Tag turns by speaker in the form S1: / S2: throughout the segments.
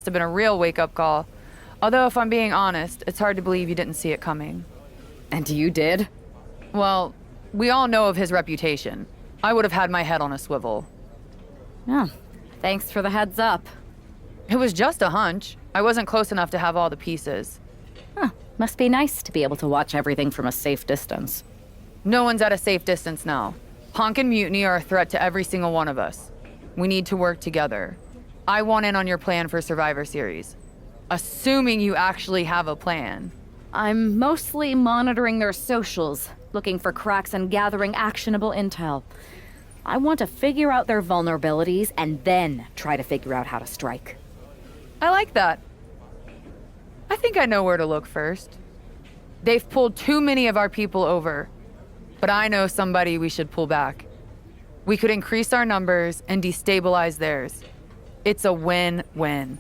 S1: have been a real wake-up call. Although, if I'm being honest, it's hard to believe you didn't see it coming.
S2: And you did?
S1: Well, we all know of his reputation. I would have had my head on a swivel.
S2: Oh, thanks for the heads up.
S1: It was just a hunch. I wasn't close enough to have all the pieces.
S2: Huh, must be nice to be able to watch everything from a safe distance.
S1: No one's at a safe distance now. Punk and Mutiny are a threat to every single one of us. We need to work together. I want in on your plan for Survivor Series. Assuming you actually have a plan.
S2: I'm mostly monitoring their socials, looking for cracks and gathering actionable intel. I want to figure out their vulnerabilities and then try to figure out how to strike.
S1: I like that. I think I know where to look first. They've pulled too many of our people over, but I know somebody we should pull back. We could increase our numbers and destabilize theirs. It's a win-win.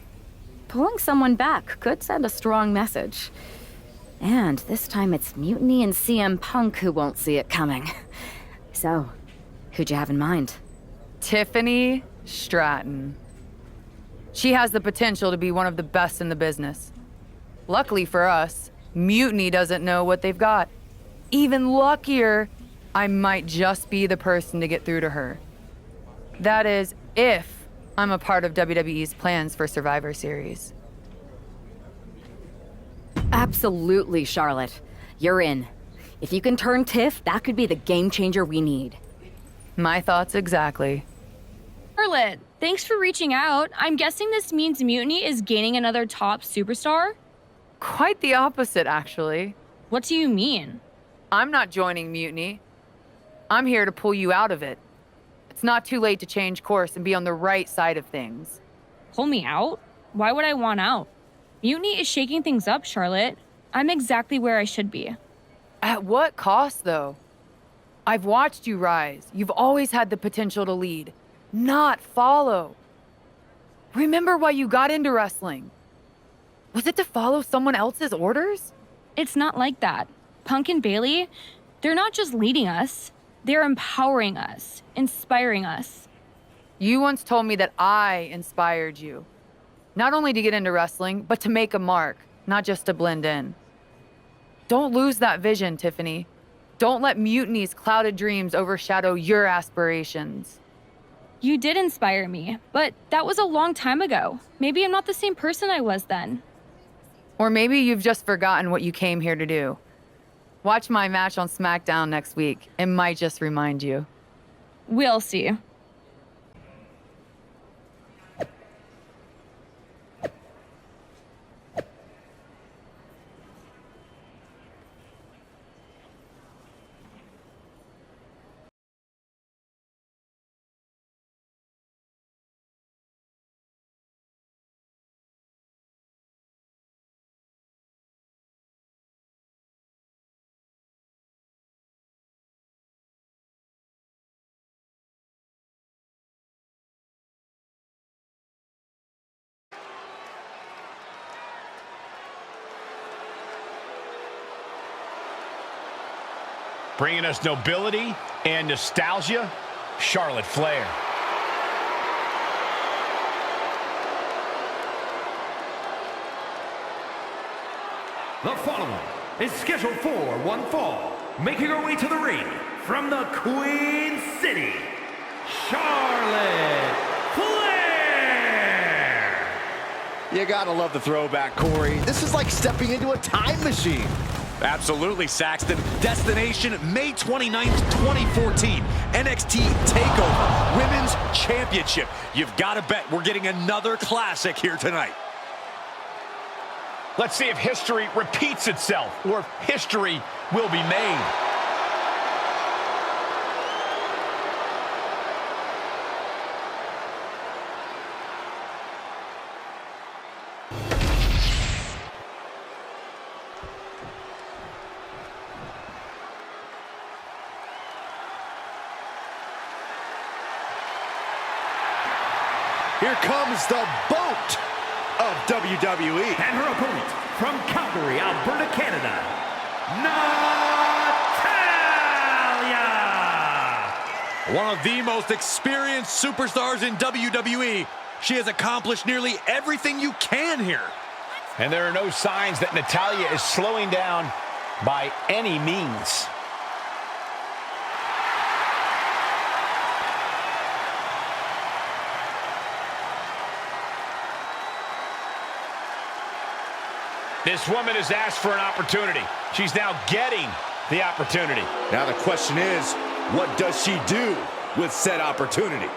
S2: Pulling someone back could send a strong message. And this time it's Mutiny and CM Punk who won't see it coming. So, who'd you have in mind?
S1: Tiffany Stratton. She has the potential to be one of the best in the business. Luckily for us, Mutiny doesn't know what they've got. Even luckier, I might just be the person to get through to her. That is, if I'm a part of WWE's plans for Survivor Series.
S2: Absolutely, Charlotte. You're in. If you can turn Tiff, that could be the game changer we need.
S1: My thoughts exactly.
S3: Charlotte, thanks for reaching out. I'm guessing this means Mutiny is gaining another top superstar?
S1: Quite the opposite, actually.
S3: What do you mean?
S1: I'm not joining Mutiny. I'm here to pull you out of it. It's not too late to change course and be on the right side of things.
S3: Pull me out? Why would I want out? Mutiny is shaking things up, Charlotte. I'm exactly where I should be.
S1: At what cost, though? I've watched you rise. You've always had the potential to lead, not follow. Remember why you got into wrestling? Was it to follow someone else's orders?
S3: It's not like that. Punk and Bayley, they're not just leading us. They're empowering us, inspiring us.
S1: You once told me that I inspired you. Not only to get into wrestling, but to make a mark, not just to blend in. Don't lose that vision, Tiffany. Don't let Mutiny's clouded dreams overshadow your aspirations.
S3: You did inspire me, but that was a long time ago. Maybe I'm not the same person I was then.
S1: Or maybe you've just forgotten what you came here to do. Watch my match on SmackDown next week. It might just remind you.
S3: We'll see.
S4: Bringing us nobility and nostalgia, Charlotte Flair.
S5: The following is scheduled for one fall, making her way to the ring from the Queen City, Charlotte Flair!
S6: You gotta love the throwback, Corey. This is like stepping into a time machine.
S7: Absolutely, Saxton. Destination May 29th, 2014. NXT TakeOver Women's Championship. You've got to bet we're getting another classic here tonight.
S4: Let's see if history repeats itself or if history will be made.
S6: Here comes the boat of WWE.
S5: And her opponent from Calgary, Alberta, Canada, Natalya!
S7: One of the most experienced superstars in WWE, She has accomplished nearly everything you can here.
S4: And there are no signs that Natalya is slowing down by any means. This woman has asked for an opportunity. She's now getting the opportunity.
S6: Now the question is, what does she do with said opportunity?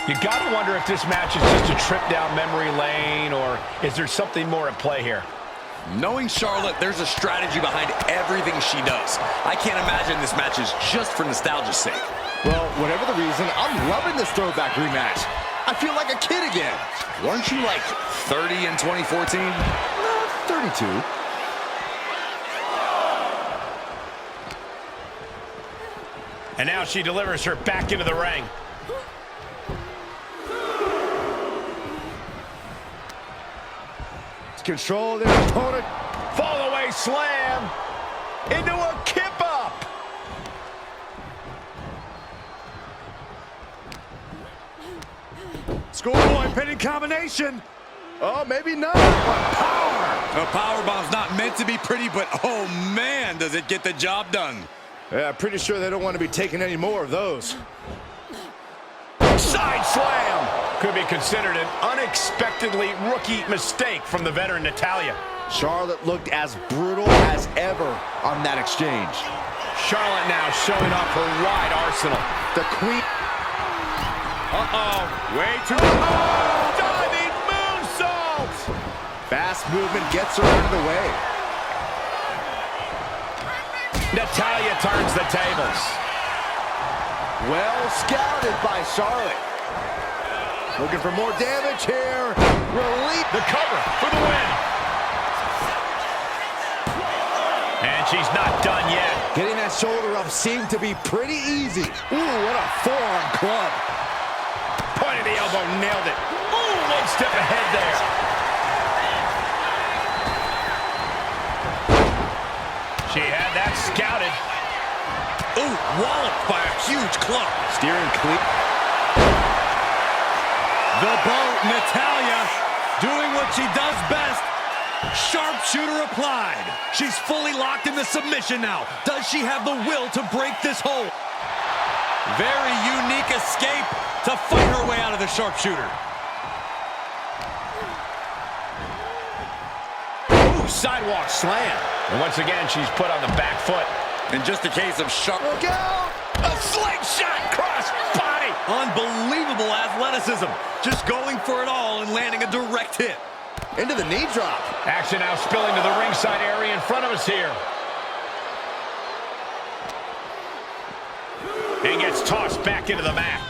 S4: You gotta wonder if this match is just a trip down memory lane, or is there something more at play here?
S7: Knowing Charlotte, there's a strategy behind everything she does. I can't imagine this match is just for nostalgia's sake.
S6: Well, whatever the reason, I'm loving this throwback rematch. I feel like a kid again.
S7: Weren't you like 30 in 2014?
S6: 32.
S4: And now she delivers her back into the ring.
S6: Control their opponent.
S4: Fall away slam into a kip up.
S6: Schoolboy pinning combination. Oh, maybe not. Power.
S7: A powerbomb's not meant to be pretty, but oh man, does it get the job done.
S6: Yeah, I'm pretty sure they don't want to be taking any more of those.
S4: Side slam. Could be considered an unexpectedly rookie mistake from the veteran Natalya.
S6: Charlotte looked as brutal as ever on that exchange.
S4: Charlotte now showing off her wide arsenal.
S6: The queen.
S4: Way too. Diving moonsault.
S6: Fast movement gets her out of the way.
S4: Natalya turns the tables.
S6: Well scouted by Charlotte. Looking for more damage here. Relief.
S4: The cover for the win. And she's not done yet.
S6: Getting that shoulder up seemed to be pretty easy. Ooh, what a forearm club.
S4: Point of the elbow, nailed it. Ooh, one step ahead there. She had that scouted.
S7: Ooh, walloped by a huge club.
S6: Steering clean.
S7: The boat, Natalya, doing what she does best. Sharpshooter applied. She's fully locked in the submission now. Does she have the will to break this hold? Very unique escape to fight her way out of the sharpshooter.
S4: Ooh, sidewalk slam. And once again, she's put on the back foot.
S7: In just a case of sharp...
S6: Look out!
S4: A slingshot cross body.
S7: Unbelievable athleticism. Just going for it all and landing a direct hit.
S6: Into the knee drop.
S4: Action now spilling to the ringside area in front of us here. And gets tossed back into the mat.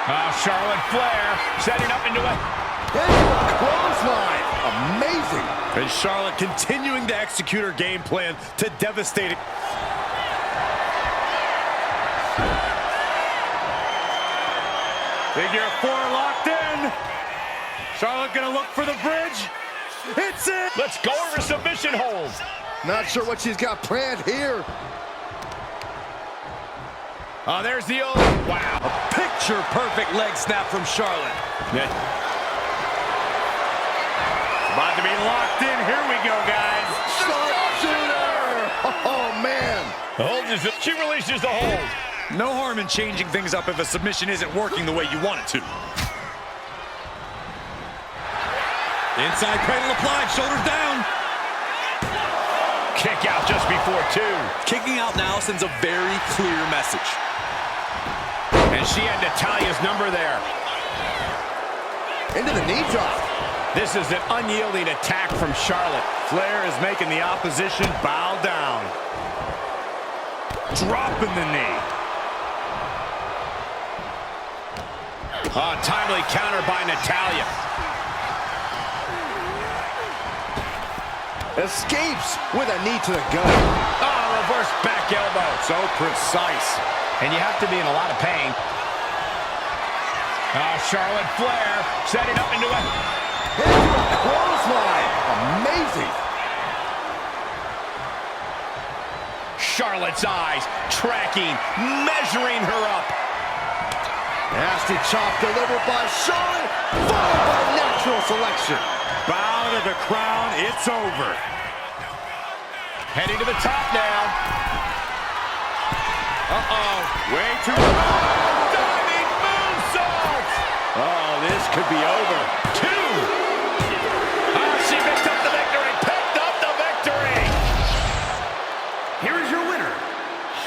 S4: Oh, Charlotte Flair setting up into a
S6: Clothesline. Amazing.
S7: And Charlotte continuing to execute her game plan to devastate it. Figure four locked in. Charlotte gonna look for the bridge. It's it.
S4: Let's go over submission hold.
S6: Not sure what she's got planned here.
S4: Oh, there's the old, wow.
S7: A picture-perfect leg snap from Charlotte.
S4: Yeah.
S7: About to be locked in. Here we go, guys.
S6: Sharpshooter! Oh, man.
S4: The hold is, she releases the hold.
S7: No harm in changing things up if a submission isn't working the way you want it to. Inside cradle applied, shoulders down.
S4: Kick out just before two.
S7: Kicking out now sends a very clear message.
S4: And she had Natalya's number there.
S6: Into the knee drop.
S4: This is an unyielding attack from Charlotte.
S7: Flair is making the opposition bow down. Dropping the knee.
S4: Timely counter by Natalya.
S6: Escapes with a knee to the gut.
S4: Oh, reverse back elbow.
S7: So precise.
S4: And you have to be in a lot of pain. Charlotte Flair setting up into a
S6: clothesline. Amazing.
S4: Charlotte's eyes tracking, measuring her up.
S6: Nasty chop delivered by Charlotte, followed by natural selection.
S7: Bow to the crown, it's over.
S4: Heading to the top now.
S7: Way too
S4: Diving moonsault.
S7: Oh, this could be over.
S4: 2. She picked up the victory. Picked up the victory.
S5: Here is your winner,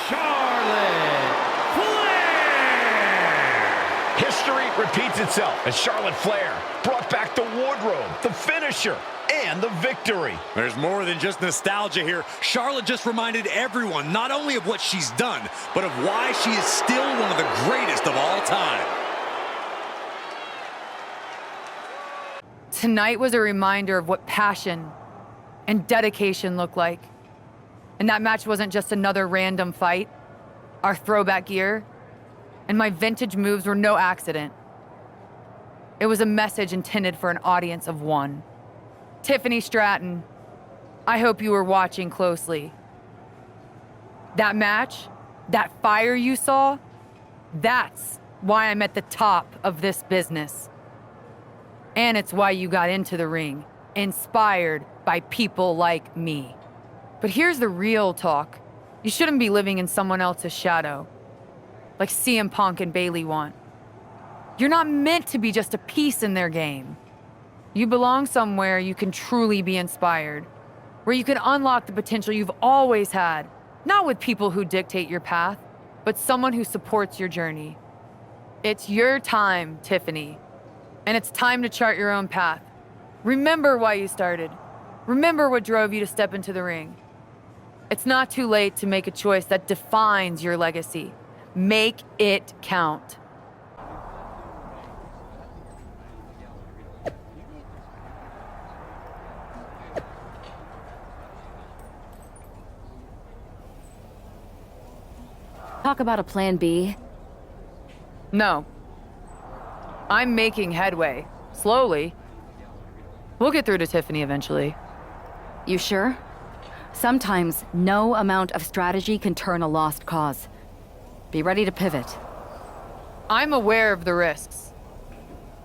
S5: Charlotte Flair!
S4: History repeats itself as Charlotte Flair brought back the wardrobe, the finisher, and the victory.
S7: There's more than just nostalgia here. Charlotte just reminded everyone not only of what she's done, but of why she is still one of the greatest of all time.
S1: Tonight was a reminder of what passion and dedication look like. And that match wasn't just another random fight. Our throwback gear and my vintage moves were no accident. It was a message intended for an audience of one. Tiffany Stratton, I hope you were watching closely. That match, that fire you saw, that's why I'm at the top of this business. And it's why you got into the ring, inspired by people like me. But here's the real talk. You shouldn't be living in someone else's shadow, like CM Punk and Bayley want. You're not meant to be just a piece in their game. You belong somewhere you can truly be inspired, where you can unlock the potential you've always had, not with people who dictate your path, but someone who supports your journey. It's your time, Tiffany, and it's time to chart your own path. Remember why you started. Remember what drove you to step into the ring. It's not too late to make a choice that defines your legacy. Make it count.
S2: Talk about a plan B.
S1: No. I'm making headway. Slowly. We'll get through to Tiffany eventually.
S2: You sure? Sometimes no amount of strategy can turn a lost cause. Be ready to pivot.
S1: I'm aware of the risks,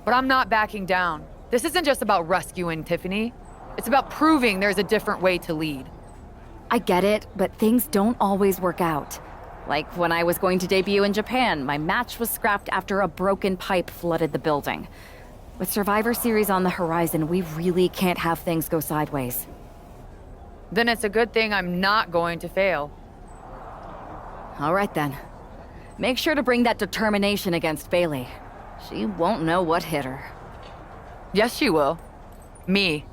S1: but I'm not backing down. This isn't just about rescuing Tiffany. It's about proving there's a different way to lead.
S2: I get it, but things don't always work out. Like when I was going to debut in Japan, my match was scrapped after a broken pipe flooded the building. With Survivor Series on the horizon, we really can't have things go sideways.
S1: Then it's a good thing I'm not going to fail.
S2: All right then. Make sure to bring that determination against Bayley. She won't know what hit her.
S1: Yes, she will. Me.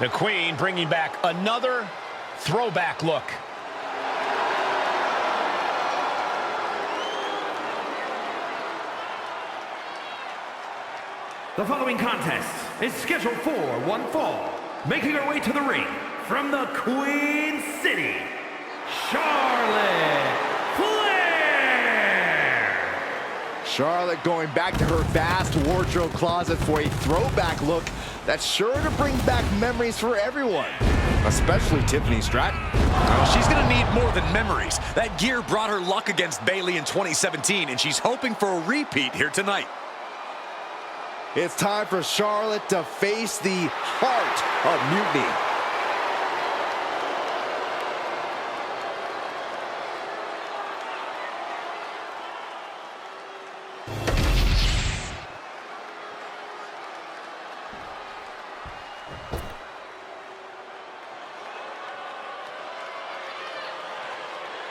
S4: The Queen bringing back another throwback look.
S5: The following contest is scheduled for one fall. Making her way to the ring from the Queen City, Charlotte Flair!
S6: Charlotte going back to her vast wardrobe closet for a throwback look that's sure to bring back memories for everyone, especially Tiffany Stratton.
S7: Well, she's going to need more than memories. That gear brought her luck against Bayley in 2017, and she's hoping for a repeat here tonight.
S6: It's time for Charlotte to face the heart of Mutiny.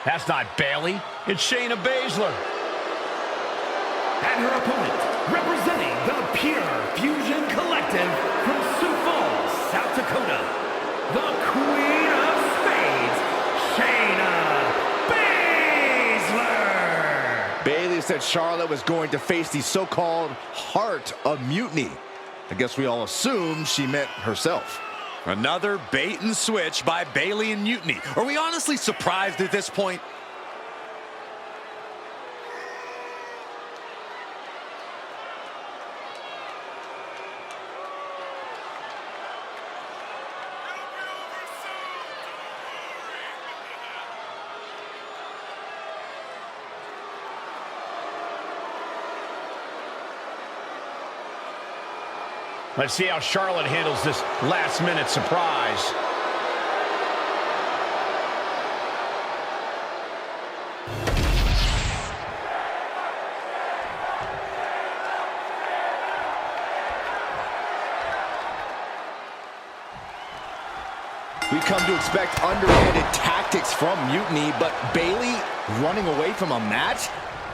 S4: That's not Bayley. It's Shayna Baszler.
S5: And her opponent, representing the Pure Fusion Collective from Sioux Falls, South Dakota, the Queen of Spades, Shayna Baszler!
S6: Bayley said Charlotte was going to face the so-called heart of Mutiny. I guess we all assumed she meant herself.
S7: Another bait and switch by Bayley and Mutiny. Are we honestly surprised at this point?
S4: Let's see how Charlotte handles this last-minute surprise.
S6: We've come to expect underhanded tactics from Mutiny, but Bayley running away from a match?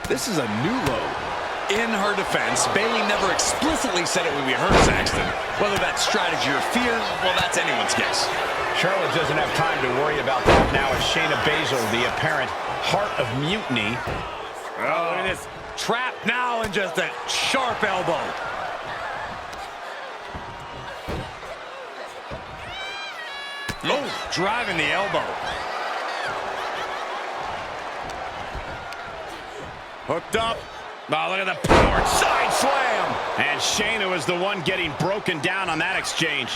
S6: This is a new low.
S7: In her defense, Bayley never explicitly said it would be her, Saxton. Whether that's strategy or fear, well, that's anyone's guess.
S4: Charlotte doesn't have time to worry about that now as Shayna Baszler, the apparent heart of Mutiny.
S7: Oh, look at this. Trap now and just a sharp elbow. Oh, driving the elbow. Hooked up. Oh, look at the power side slam.
S4: And Shayna was the one getting broken down on that exchange.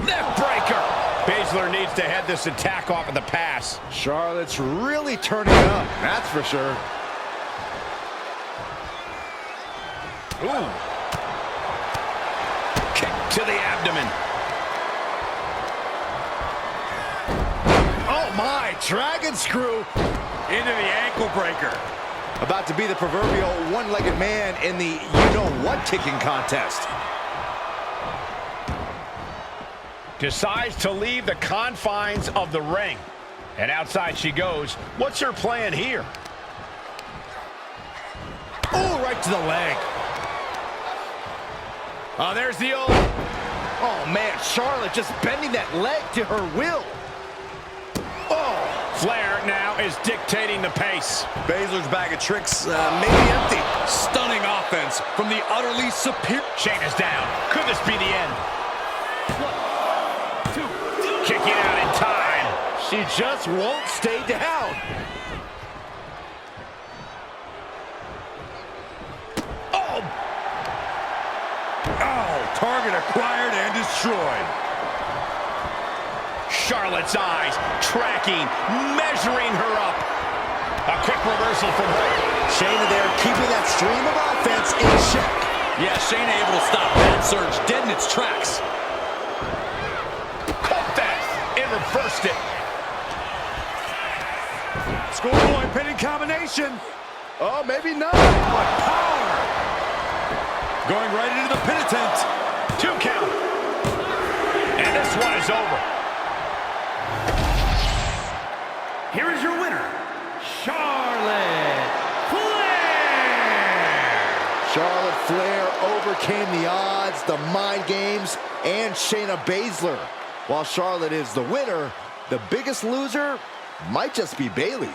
S4: Neck breaker. Baszler needs to head this attack off at the pass.
S6: Charlotte's really turning up, that's for sure.
S4: Ooh. Kick to the abdomen.
S6: Oh my, dragon screw.
S7: Into the ankle breaker.
S6: About to be the proverbial one-legged man in the you-know-what kicking contest.
S4: Decides to leave the confines of the ring. And outside she goes. What's her plan here?
S6: Oh, right to the leg.
S4: Oh, there's the old...
S6: Oh man, Charlotte just bending that leg to her will.
S4: Oh, Flair now is dictating the pace.
S7: Baszler's bag of tricks may be empty. Stunning offense from the utterly superior.
S4: Shayna's down. Could this be the end? 1, 2, kicking out in time.
S6: She just won't stay down.
S7: Oh, target acquired and destroyed.
S4: Charlotte's eyes tracking, measuring her up. A quick reversal from her.
S6: Shayna there keeping that stream of offense in check.
S7: Yeah, Shayna able to stop that surge dead in its tracks.
S4: Caught that and reversed it.
S7: Schoolboy pinning combination.
S6: Oh, maybe not.
S7: What power! Going right into the pin attempt.
S4: 2 count. And this one is over.
S5: Here is your winner, Charlotte Flair.
S6: Charlotte Flair overcame the odds, the mind games, and Shayna Baszler. While Charlotte is the winner, the biggest loser might just be Bayley.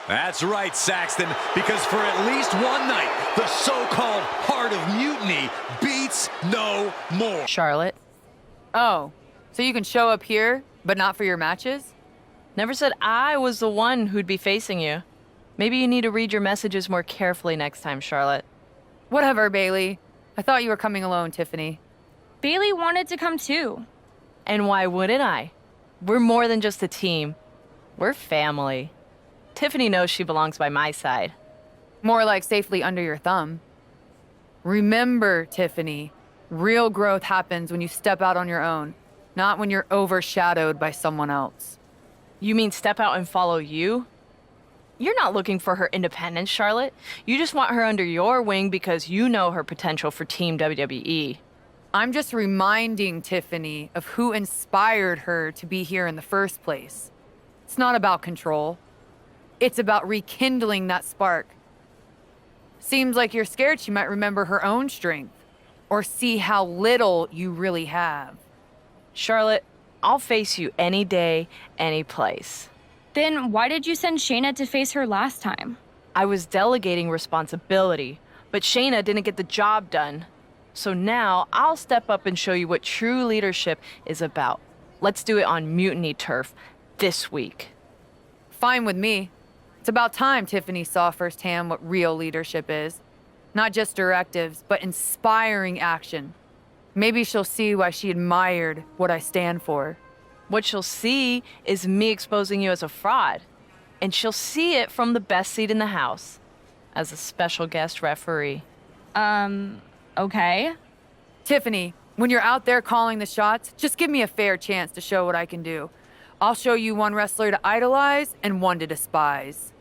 S7: That's right, Saxton, because for at least one night, the so-called heart of Mutiny beats no more.
S1: Charlotte. Oh, so you can show up here, but not for your matches?
S8: Never said I was the one who'd be facing you. Maybe you need to read your messages more carefully next time, Charlotte.
S1: Whatever, Bayley. I thought you were coming alone, Tiffany.
S3: Bayley wanted to come too.
S8: And why wouldn't I? We're more than just a team. We're family. Tiffany knows she belongs by my side.
S1: More like safely under your thumb. Remember, Tiffany, real growth happens when you step out on your own, not when you're overshadowed by someone else.
S8: You mean step out and follow you? You're not looking for her independence, Charlotte. You just want her under your wing because you know her potential for Team WWE.
S1: I'm just reminding Tiffany of who inspired her to be here in the first place. It's not about control. It's about rekindling that spark. Seems like you're scared she might remember her own strength or see how little you really have.
S8: Charlotte, I'll face you any day, any place.
S3: Then why did you send Shayna to face her last time?
S8: I was delegating responsibility, But Shayna didn't get the job done. So now I'll step up and show you what true leadership is about. Let's do it on Mutiny turf this week.
S1: Fine with me. It's about time Tiffany saw firsthand what real leadership is. Not just directives, but inspiring action. Maybe she'll see why she admired what I stand for.
S8: What she'll see is me exposing you as a fraud. And she'll see it from the best seat in the house, as a special guest referee.
S3: Okay.
S1: Tiffany, when you're out there calling the shots, just give me a fair chance to show what I can do. I'll show you one wrestler to idolize and one to despise.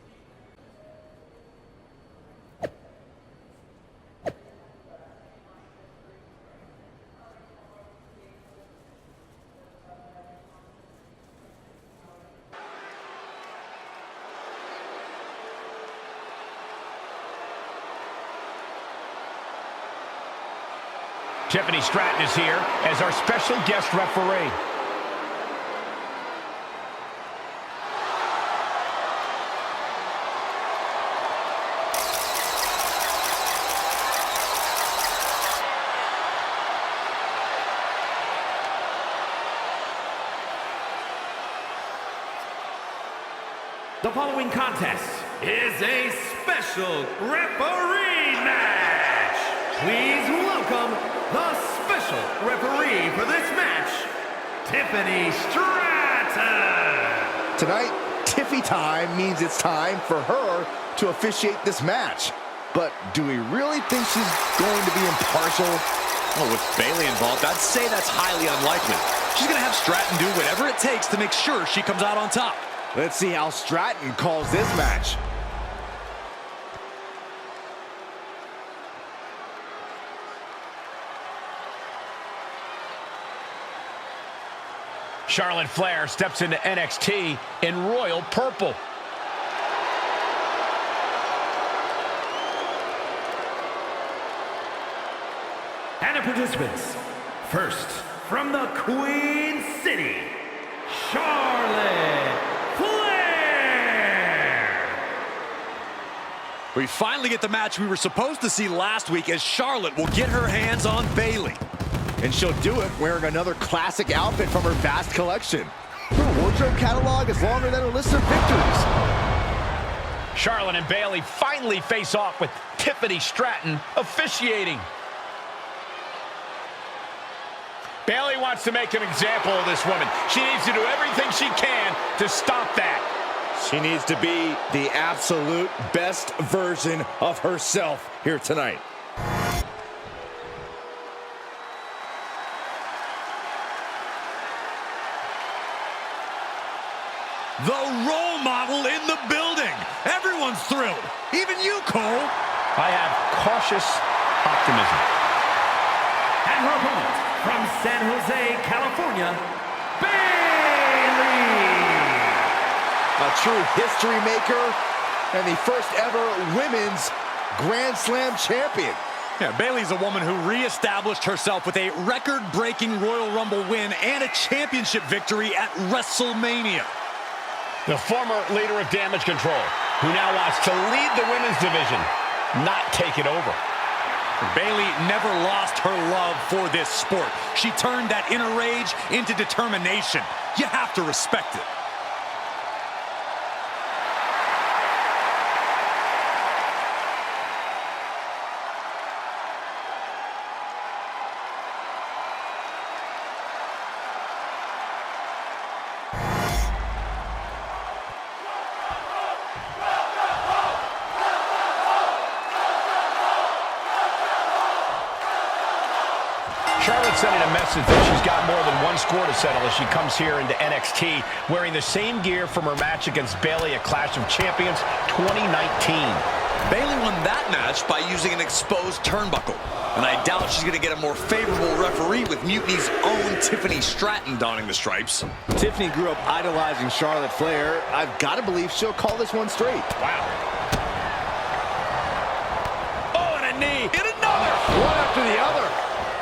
S4: Tiffany Stratton is here as our special guest referee.
S5: The following contest is a special referee match. Please welcome the special referee for this match, Tiffany Stratton.
S6: Tonight, Tiffy time means it's time for her to officiate this match. But do we really think she's going to be impartial?
S7: Oh, with Bayley involved, I'd say that's highly unlikely. She's going to have Stratton do whatever it takes to make sure she comes out on top.
S6: Let's see how Stratton calls this match.
S4: Charlotte Flair steps into NXT in royal purple.
S5: And the participants, first from the Queen City, Charlotte Flair.
S7: We finally get the match we were supposed to see last week as Charlotte will get her hands on Bayley.
S6: And she'll do it wearing another classic outfit from her vast collection. Her wardrobe catalog is longer than her list of victories.
S4: Charlotte and Bayley finally face off with Tiffany Stratton officiating. Bayley wants to make an example of this woman. She needs to do everything she can to stop that.
S6: She needs to be the absolute best version of herself here tonight.
S7: The role model in the building. Everyone's thrilled. Even you, Cole.
S4: I have cautious optimism.
S5: And her opponent from San Jose, California, Bayley.
S6: A true history maker and the first ever women's Grand Slam champion.
S7: Yeah, Bayley's a woman who reestablished herself with a record-breaking Royal Rumble win and a championship victory at WrestleMania.
S4: The former leader of Damage Control, who now wants to lead the women's division, not take it over.
S7: Bayley never lost her love for this sport. She turned that inner rage into determination. You have to respect it.
S4: Charlotte sending a message that she's got more than one score to settle as she comes here into NXT wearing the same gear from her match against Bayley at Clash of Champions 2019.
S7: Bayley won that match by using an exposed turnbuckle. And I doubt she's going to get a more favorable referee with Mutiny's own Tiffany Stratton donning the stripes.
S6: Tiffany grew up idolizing Charlotte Flair. I've got to believe she'll call this one straight.
S4: Wow. Oh, and a knee. And another.
S6: One after the other.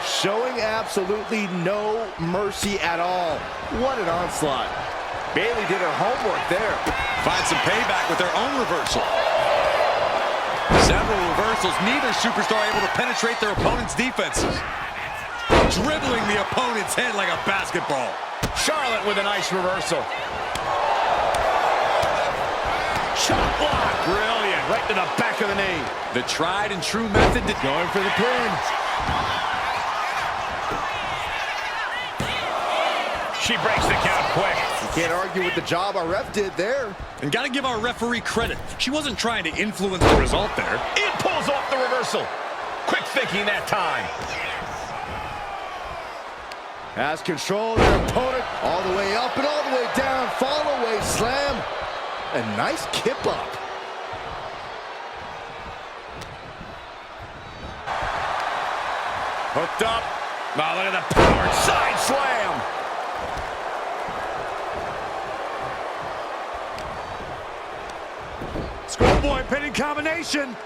S6: Showing absolutely no mercy at all. What an onslaught. Bayley did her homework there.
S7: Find some payback with their own reversal. Several reversals, neither superstar able to penetrate their opponent's defenses. Dribbling the opponent's head like a basketball.
S4: Charlotte with a nice reversal. Chop block. Brilliant. Right to the back of the knee.
S7: The tried and true method to
S6: Going for the pin.
S4: She breaks the count quick.
S6: You can't argue with the job our ref did there.
S7: And gotta give our referee credit. She wasn't trying to influence the result there.
S4: It pulls off the reversal. Quick thinking that time.
S6: Has control of their opponent all the way up and all the way down. Fall away slam. A nice kip up.
S4: Hooked up. Oh, look at the power. Side slam.
S7: Schoolboy pinning combination.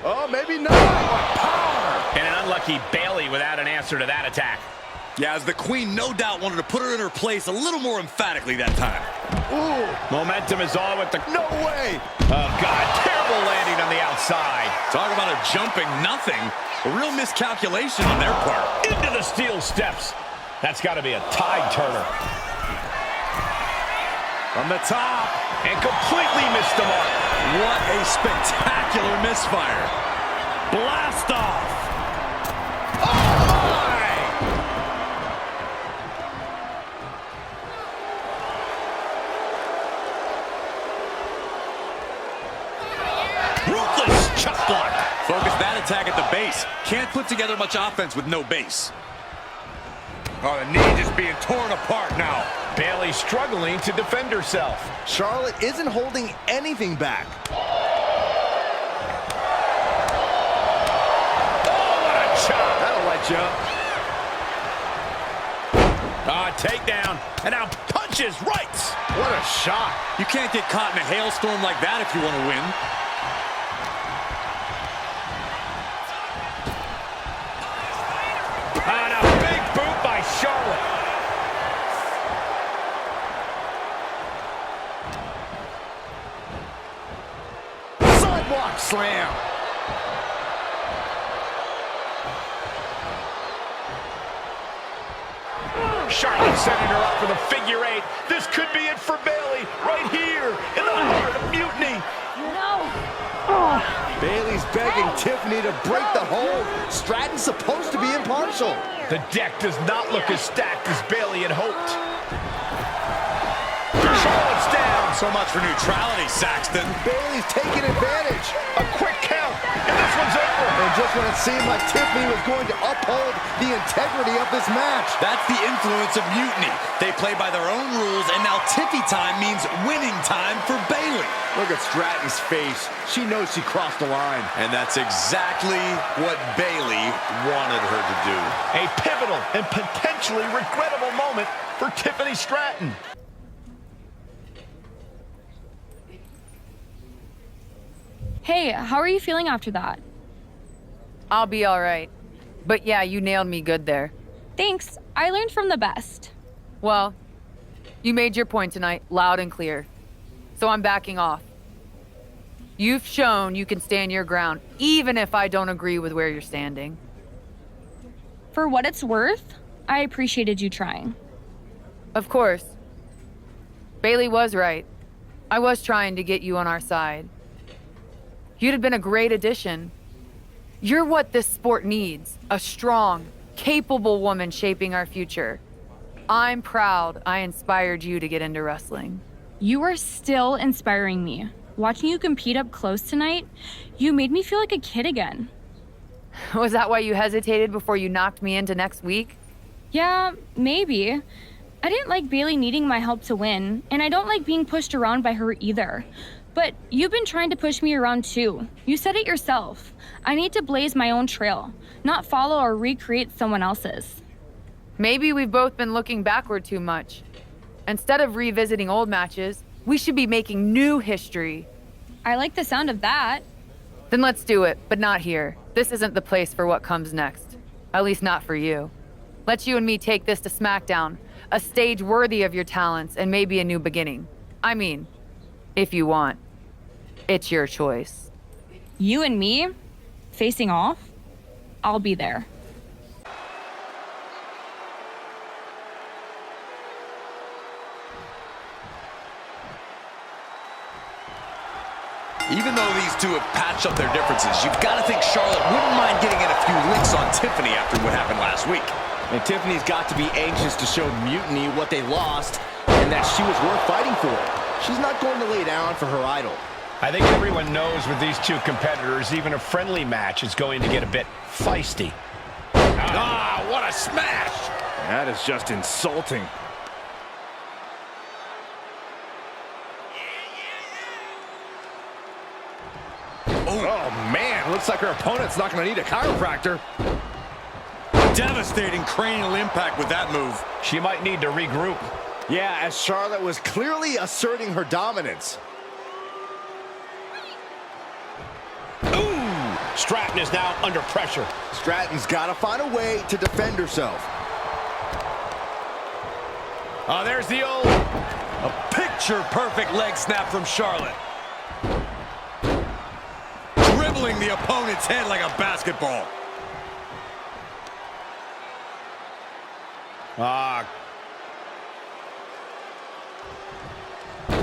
S6: Oh, maybe not.
S4: Power. And an unlucky Bayley without an answer to that attack.
S7: Yeah, as the queen no doubt wanted to put her in her place a little more emphatically that time.
S6: Ooh.
S4: Momentum is all with the...
S6: No way.
S4: Oh, God. Terrible landing on the outside.
S7: Talk about a jumping nothing. A real miscalculation on their part.
S4: Into the steel steps. That's got to be a tide turner.
S7: From the top.
S4: And completely missed the mark.
S7: What a spectacular misfire. Blast off.
S4: Oh, my! Ruthless chop block.
S7: Focus that attack at the base. Can't put together much offense with no base.
S4: Oh, the knee just being torn apart now. Bayley struggling to defend herself.
S6: Charlotte isn't holding anything back.
S4: Oh, what a chop.
S6: That'll light you up.
S4: Takedown. And now punches rights.
S6: What a shot.
S7: You can't get caught in a hailstorm like that if you want to win.
S4: And a big boot by Charlotte.
S6: Sidewalk slam.
S4: Charlotte setting her up for the figure eight. This could be it for Bayley right here in the heart of Mutiny.
S6: Bayley's begging Tiffany to break the hold. Stratton's supposed to be impartial.
S4: The deck does not look as stacked as Bayley had hoped. Charlotte's down.
S7: So much for neutrality, Saxton.
S6: Bayley's taking advantage.
S4: A quick count, and this one's over.
S6: And just when it seemed like Tiffany was going to uphold the integrity of this match.
S7: That's the influence of Mutiny. They play by their own rules, and now Tiffy time means winning time for Bayley.
S6: Look at Stratton's face. She knows she crossed the line.
S7: And that's exactly what Bayley wanted her to do.
S4: A pivotal and potentially regrettable moment for Tiffany Stratton.
S3: Hey, how are you feeling after that?
S1: I'll be all right. But yeah, you nailed me good there.
S3: Thanks. I learned from the best.
S1: Well, you made your point tonight loud and clear. So I'm backing off. You've shown you can stand your ground, even if I don't agree with where you're standing.
S3: For what it's worth, I appreciated you trying.
S1: Of course. Bayley was right. I was trying to get you on our side. You'd have been a great addition. You're what this sport needs, a strong, capable woman shaping our future. I'm proud I inspired you to get into wrestling.
S3: You are still inspiring me. Watching you compete up close tonight, you made me feel like a kid again.
S1: Was that why you hesitated before you knocked me into next week?
S3: Yeah, maybe. I didn't like Bayley needing my help to win, and I don't like being pushed around by her either. But you've been trying to push me around too. You said it yourself. I need to blaze my own trail, not follow or recreate someone else's.
S1: Maybe we've both been looking backward too much. Instead of revisiting old matches, we should be making new history.
S3: I like the sound of that.
S1: Then let's do it, but not here. This isn't the place for what comes next. At least not for you. Let you and me take this to SmackDown, a stage worthy of your talents and maybe a new beginning. I mean, if you want. It's your choice.
S3: You and me, facing off, I'll be there.
S7: Even though these two have patched up their differences, you've got to think Charlotte wouldn't mind getting in a few licks on Tiffany after what happened last week.
S6: And Tiffany's got to be anxious to show Mutiny what they lost and that she was worth fighting for. She's not going to lay down for her idol.
S4: I think everyone knows with these two competitors, even a friendly match is going to get a bit feisty.
S7: Ah, what a smash!
S6: That is just insulting. Oh, man, looks like her opponent's not going to need a chiropractor.
S7: Devastating cranial impact with that move.
S4: She might need to regroup.
S6: Yeah, as Charlotte was clearly asserting her dominance.
S4: Ooh! Stratton is now under pressure.
S6: Stratton's got to find a way to defend herself.
S4: Oh, there's the old...
S7: A picture-perfect leg snap from Charlotte. Dribbling the opponent's head like a basketball.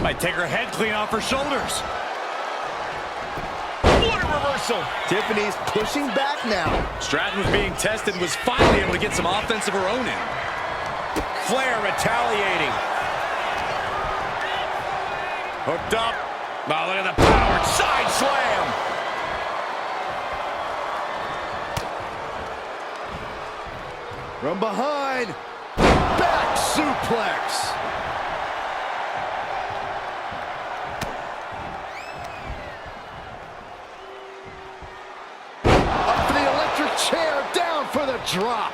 S7: Might take her head clean off her shoulders.
S4: What a reversal!
S6: Tiffany's pushing back now.
S7: Stratton was being tested and was finally able to get some offense of her own in.
S4: Flair retaliating.
S7: Hooked up.
S4: Oh, look at the power. Side slam!
S6: From behind. Back suplex. Up for the electric chair. Down for the drop.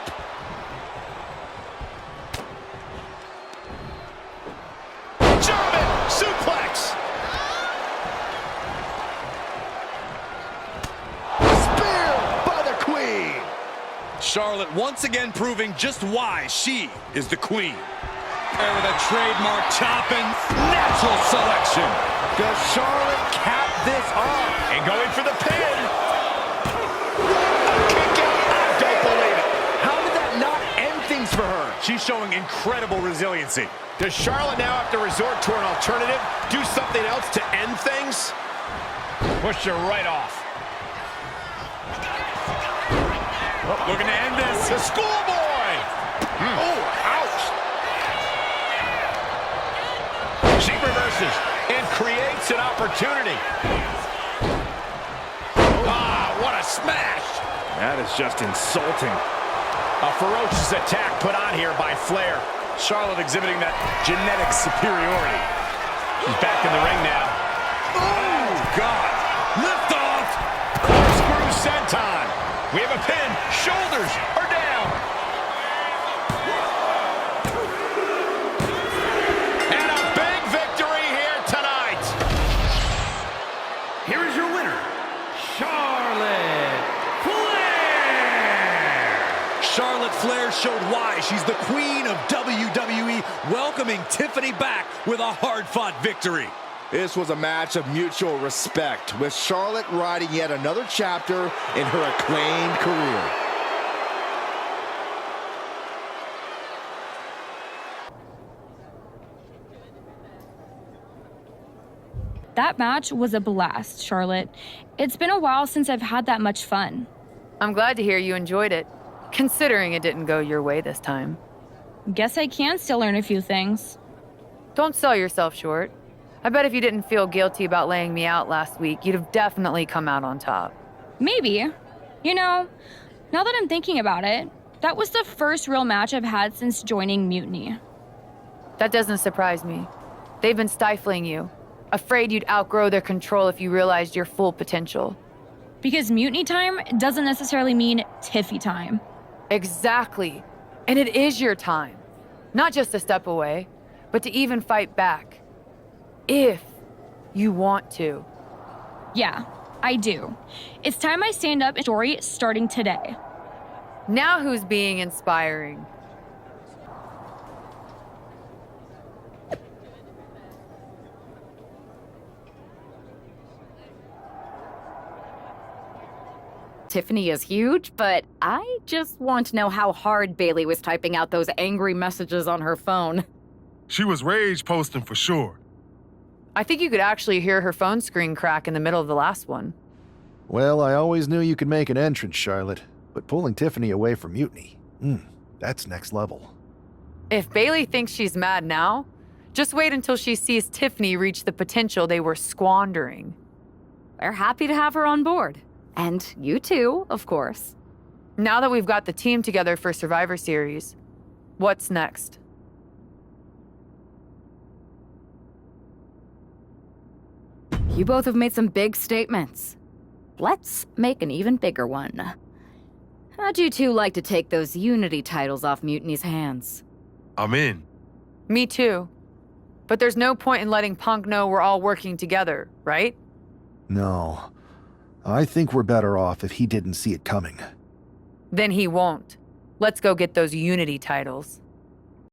S4: German suplex!
S6: Spear by the Queen.
S7: Charlotte once again proving just why she is the queen. There with a trademark chopping, natural selection.
S6: Does Charlotte cap this off?
S4: And going for the pin. A kick out. I don't believe it.
S6: How did that not end things for her?
S7: She's showing incredible resiliency.
S4: Does Charlotte now have to resort to an alternative? Do something else to end things? Push her right off.
S7: Looking to end this.
S4: The schoolboy! Oh, ouch! She reverses and creates an opportunity.
S7: Ah, what a smash!
S6: That is just insulting.
S4: A ferocious attack put on here by Flair.
S7: Charlotte exhibiting that genetic superiority.
S4: She's back in the ring now.
S7: Oh, God. Lift off.
S4: Corkscrew senton. We have a pin. Shoulders are down. And a big victory here tonight.
S5: Here is your winner, Charlotte Flair.
S7: Charlotte Flair showed why she's the queen of WWE, welcoming Tiffany back with a hard-fought victory.
S6: This was a match of mutual respect, with Charlotte riding yet another chapter in her acclaimed career.
S3: That match was a blast, Charlotte. It's been a while since I've had that much fun.
S1: I'm glad to hear you enjoyed it, considering it didn't go your way this time.
S3: Guess I can still learn a few things.
S1: Don't sell yourself short. I bet if you didn't feel guilty about laying me out last week, you'd have definitely come out on top.
S3: Maybe. You know, now that I'm thinking about it, that was the first real match I've had since joining Mutiny.
S1: That doesn't surprise me. They've been stifling you, afraid you'd outgrow their control if you realized your full potential.
S3: Because Mutiny time doesn't necessarily mean Tiffy time.
S1: Exactly. And it is your time. Not just a step away, but to even fight back. If you want to.
S3: Yeah, I do. It's time I stand up in story starting today.
S1: Now who's being inspiring?
S2: Tiffany is huge, but I just want to know how hard Bayley was typing out those angry messages on her phone.
S9: She was rage posting for sure.
S1: I think you could actually hear her phone screen crack in the middle of the last one.
S10: Well, I always knew you could make an entrance, Charlotte, but pulling Tiffany away from Mutiny, that's next level.
S1: If Bayley thinks she's mad now, just wait until she sees Tiffany reach the potential they were squandering.
S2: They're happy to have her on board. And you too, of course.
S1: Now that we've got the team together for Survivor Series, what's next?
S2: You both have made some big statements. Let's make an even bigger one. How'd you two like to take those Unity titles off Mutiny's hands?
S9: I'm in.
S1: Me too. But there's no point in letting Punk know we're all working together, right?
S10: No. I think we're better off if he didn't see it coming.
S1: Then he won't. Let's go get those Unity titles.